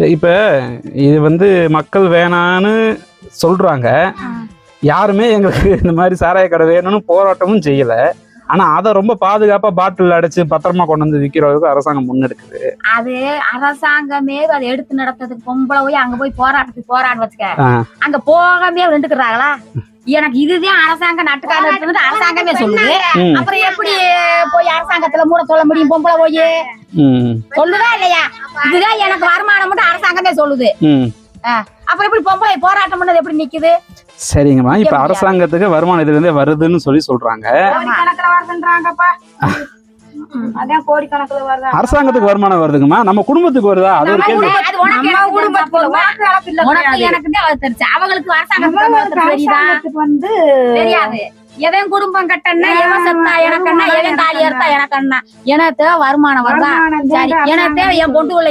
இப்ப இது வந்து மக்கள் வேணான்னு சொல்றாங்க. யாருமே எங்களுக்கு இந்த மாதிரி சாராய கடை வேணும்னு போராட்டமும் செய்யல. ஆனா அதை ரொம்ப பாதுகாப்பா பாட்டில் அடைச்சு பத்திரமா கொண்டு வந்து விற்கிறதுக்கு அரசாங்கம் முன்னெடுக்குது. அது அரசாங்கமே அதை எடுத்து நடத்துறதுக்கு பொம்பளை போய் அங்க போய் போராட வச்சுக்க, அங்க போகாமே நின்றுக்கிறாங்களா? எனக்கு இதுதான் அரசாங்கம் நட்டுக்கால எடுத்து அரசாங்கமே சொல்லுது. அப்புறம் எப்படி போய் அரசாங்கத்துல மூட சொல்ல முடியும்? பொம்பளை போய் சொல்லுதா இல்லையா? இதுதான் எனக்கு வருமானம் மட்டும் அரசாங்கமே சொல்லுது. அப்புறம் எப்படி பொம்பளை போராட்டம் பண்ணது எப்படி நிக்குது? சரிங்கம்மா, இப்ப அரசாங்கத்துக்கு வருமானம் இதுல இருந்தே வருதுன்னு சொல்றாங்க. அரசாங்கத்துக்கு வருமானம் வருதுங்கம்மா, நம்ம குடும்பத்துக்கு வருதா? அது ஒரு கேள்வி. அவங்களுக்கு அரசாங்கத்துக்கு வந்து தெரியாது. எவன் குடும்பம் கட்டணா, எவன் செத்தா எனக்கண்ணா, எவன் தாலி எடுத்தா எனக்கண்ணா, எனக்கு வருமானம் வருதா? சரி, எனக்கு என் பொண்டு